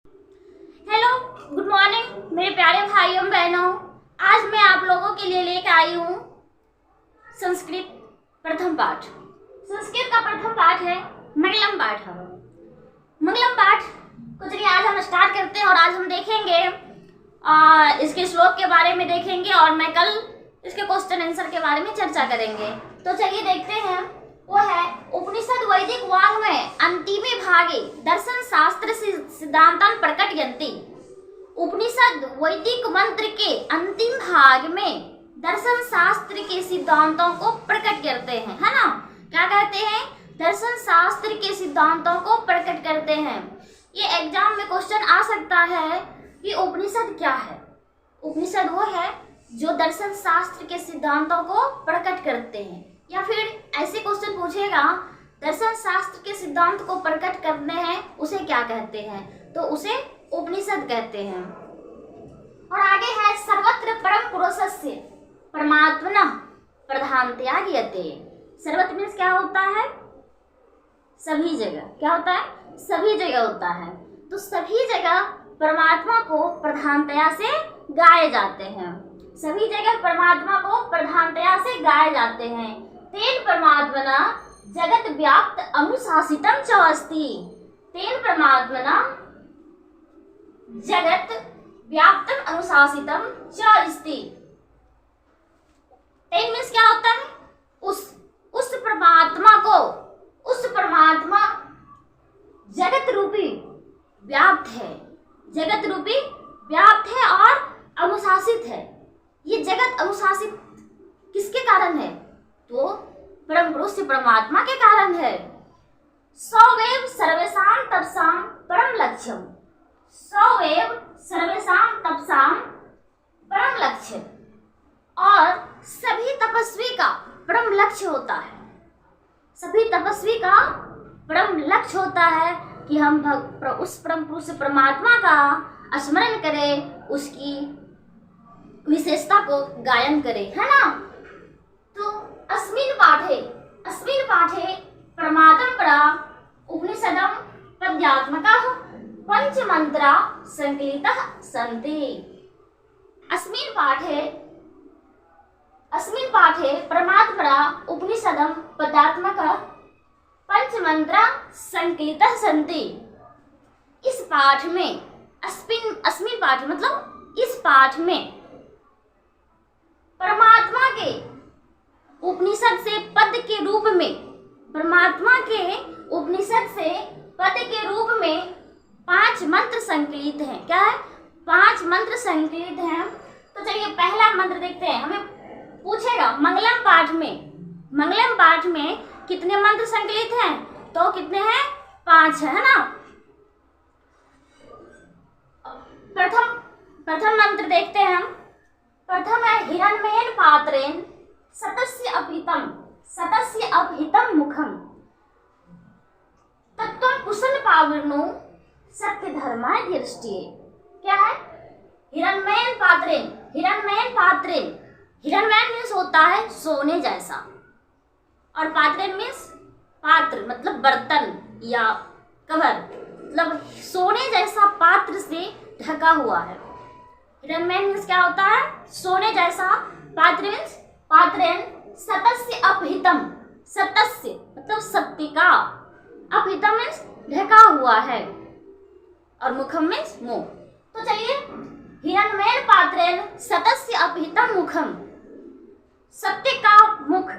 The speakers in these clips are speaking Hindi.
हेलो, गुड मॉर्निंग मेरे प्यारे भाइयों बहनों। आज मैं आप लोगों के लिए लेकर आई हूँ संस्कृत प्रथम पाठ। संस्कृत का प्रथम पाठ है मंगलम पाठ। मंगलम पाठ को चलिए आज हम स्टार्ट करते हैं और आज हम देखेंगे इसके श्लोक के बारे में देखेंगे और मैं कल इसके क्वेश्चन आंसर के बारे में चर्चा करेंगे। तो चलिए देखते हैं। वो है उपनिषद वैदिक वाङ्मय अंतिमे भागे दर्शन शास्त्र सिद्धांतन प्रकटयन्ति। उपनिषद वैदिक मंत्र के अंतिम भाग में दर्शन शास्त्र के सिद्धांतों को प्रकट करते हैं, है ना। क्या कहते हैं? दर्शन शास्त्र के सिद्धांतों को प्रकट करते हैं। ये एग्जाम में क्वेश्चन आ सकता है कि उपनिषद क्या है। उपनिषद वो है जो दर्शन शास्त्र के सिद्धांतों को प्रकट करते हैं, या फिर ऐसे क्वेश्चन पूछेगा दर्शन शास्त्र के सिद्धांत को प्रकट करते हैं उसे क्या कहते हैं, तो उसे उपनिषद कहते हैं। और आगे है सर्वत्र परम पुरुषस्य परमात्मना प्रधानतया ज्ञेयते। सर्वत्र मीन्स क्या होता है? सभी जगह। क्या होता है? सभी जगह होता है। तो सभी जगह परमात्मा को प्रधानतया से गाए जाते हैं। सभी जगह परमात्मा को प्रधानतया से गाए जाते हैं। तेन परमात्मना जगत व्याप्त अनुशासितम च अस्ति। तेन परमात्मना जगत व्याप्तम अनुशासितम च अस्ति। तेन मीन्स क्या होता है? उस परमात्मा को, उस परमात्मा जगत रूपी व्याप्त है, जगत रूपी व्याप्त है और अनुशासित है। ये जगत अनुशासित किसके कारण है? तो परम पुरुष परमात्मा के कारण है। सौवेव सर्वेषां तपसां परम लक्ष्यम। सौवेव सर्वेषां तपसां परम लक्ष्य। और सभी तपस्वी का परम लक्ष्य होता है। सभी तपस्वी का परम लक्ष्य होता है कि हम उस परम पुरुष परमात्मा का स्मरण करें, उसकी विशेषता को गायन करें, है ना। तो अस्मिन् पाठे प्रमादं उपनिषदं पद्यात्मकः पंचमंत्रा संकलितः सन्ति। अस्मिन् पाठे प्रमादपरा उपनिषदं पद्यात्मकः पंचमंत्रा संकलितः सन्ति। इस पाठ में अस्मिन् पाठ मतलब इस पाठ में परमात्मा के उपनिषद से पद के रूप में, परमात्मा के उपनिषद से पद के रूप में 5 मंत्र संकलित हैं। क्या है? 5 मंत्र संकलित हैं। तो चलिए पहला मंत्र देखते हैं। हमें पूछेगा मंगलम पाठ में कितने मंत्र संकलित हैं? तो कितने हैं? 5 है ना। प्रथम मंत्र देखते हैं हम। प्रथम है हिरण्मयेन पात्रेण सतस्य अपहितं मुखम तत्त्वं कुशल पावृणु सत्य धर्माय दृष्टिये। क्या है? हिरण्मयेन पात्रेण हिरण्मय मीन्स होता है सोने जैसा, और पात्रेण मीन्स पात्र मतलब बर्तन या कवर, मतलब सोने जैसा पात्र से ढका हुआ है। हिरण्मय मीन्स क्या होता है? सोने जैसा। पात्र मीन्स पात्रेण सतस्य अपहितम, सतस्य मतलब सत्य का, अपहितम मीन्स ढका हुआ है, और मुखम मीन्स मुंह। तो चलिए हिरण्मयेन पात्रेण सतस्य अपहितम मुखम, सत्य का मुख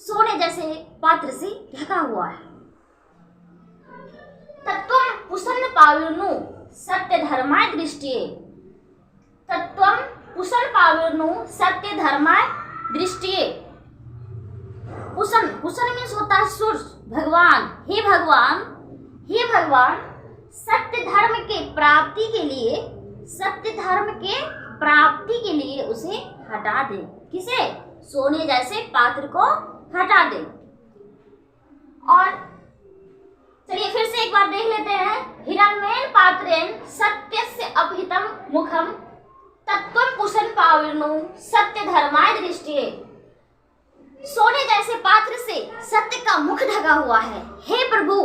सोने जैसे पात्र से ढका हुआ है। तत्त्वं कुशल पावृणु सत्य धर्माय दृष्टिये। तत्त्वं कुशल पावृणु सत्य धर्माय दृष्टिये। कुशल मीन्स होता है सूर्य, भगवान। हे भगवान सत्य धर्म के प्राप्ति के लिए उसे हटा दे। किसे? सोने जैसे पात्र को हटा दे। और चलिए फिर से एक बार देख लेते हैं। हिरण्मयेन पात्रेण सत्यस्य अपहितं मुखम तत्त्वं कुशल पावृणु सत्य धर्माय दृष्टिये। सोने जैसे पात्र से सत्य का मुख ढका हुआ है। हे प्रभु,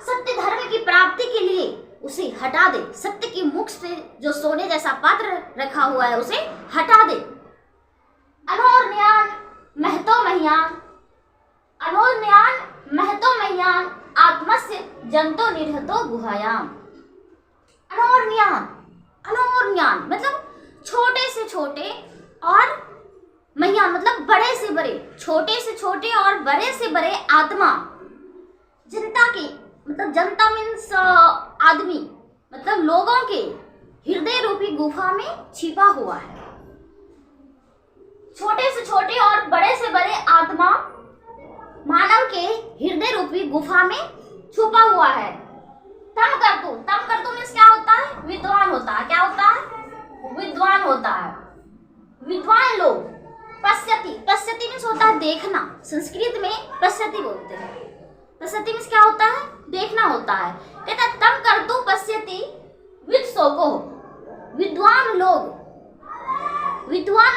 सत्य धर्म की प्राप्ति के लिए उसे हटा दे, सत्य की मुख से जो सोने जैसा पात्र रखा हुआ है उसे हटा दे। अनोर न्यान महतो महियान, अनोर न्यान महतो महियान, आत्मस्य जंतो निरहतो गुहायाम। अनोर ज्ञान मतलब छोटे से छोटे और महियान मतलब बड़े से बड़े, छोटे से छोटे और बड़े से बड़े आत्मा, जनता के मतलब जनता मीन्स आदमी मतलब लोगों के हृदय रूपी गुफा में छिपा हुआ है। छोटे से छोटे और बड़े से बड़े आत्मा मानव के हृदय रूपी गुफा में छुपा हुआ है। तम करतु मीन्स क्या होता है? विद्वान होता है। क्या होता है? विद्वान होता है। विद्वान लोग पश्यति मीन्स होता है देखना, संस्कृत में पश्यति बोलते हैं। पश्यति मीन्स क्या होता है? देखना होता है। कहता तम कर्तु पश्यति विद शोको, विद्वान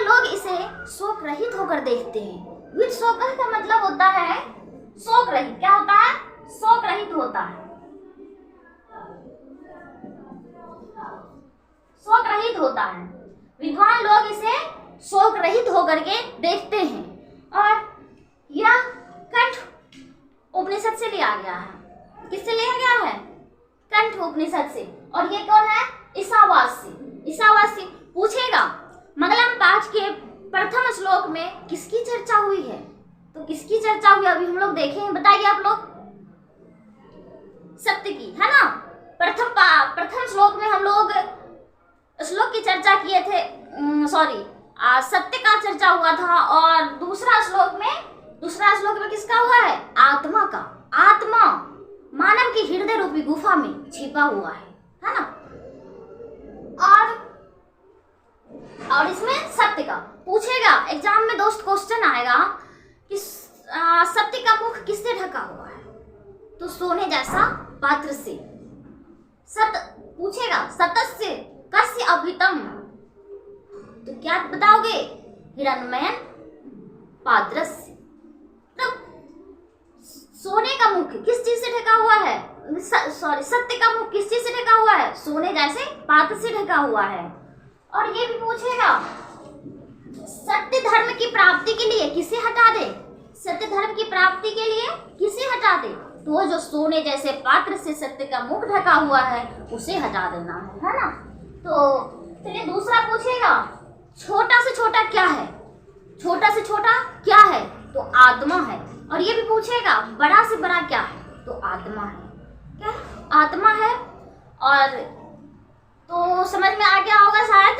लोग इसे शोक रहित होकर देखते हैं। विद शोक का मतलब होता है शोक रहित। क्या होता है? शोक रहित होता है। शोक रहित होता है। विद्वान लोग इसे शोक रहित होकर के देखते हैं। और यह कंठ उपनिषद से लिया गया है। किससे लिया गया है? कंठ उपनिषद से। और ये कौन है? ईशावासी पूछेगा मंगलम पाठ के प्रथम श्लोक में किसकी चर्चा हुई है? तो किसकी चर्चा हुई अभी हम लोग देखें, बताइए आप लोग। सत्य की, है ना। प्रथम श्लोक में हम लोग श्लोक की चर्चा किए थे, सत्य का चर्चा हुआ था। और दूसरा श्लोक में किसका हुआ है? आत्मा का। आत्मा मानव की हृदय रूपी गुफा में छिपा हुआ है ना। और इसमें सत्य का पूछेगा, एग्जाम में दोस्त क्वेश्चन आएगा कि सत्य का मुख किससे ढका हुआ है? तो सोने जैसा पात्र से। सत्य पूछेगा सतस्य कस्य अभितम, तो क्या बताओगे? हिरण्मयन पात्रस्य। तो सोने का मुख किस चीज से ढका हुआ है? सत्य का मुख किस चीज से ढका हुआ है? सोने जैसे पात्र से ढका हुआ है। और ये भी पूछेगा सत्य धर्म की प्राप्ति के लिए किसे हटा दे? सत्य धर्म की प्राप्ति के लिए किसे हटा दे? तो जो सोने जैसे पात्र से सत्य का मुख ढका हुआ है उसे हटा देना है ना। तो चलिए दूसरा पूछेगा छोटा से छोटा क्या है? छोटा से छोटा क्या है? तो आत्मा है। और ये भी पूछेगा बड़ा से बड़ा क्या है? तो आत्मा है। क्या? आत्मा है। और तो समझ में आ गया होगा शायद।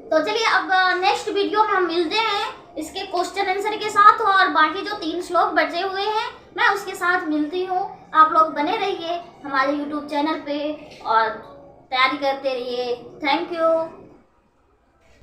तो चलिए अब नेक्स्ट वीडियो में हम मिलते हैं इसके क्वेश्चन आंसर के साथ, और बाकी जो 3 श्लोक बचे हुए हैं मैं उसके साथ मिलती हूँ। आप लोग बने रहिए हमारे YouTube चैनल पे और तैयारी करते रहिए। Thank you.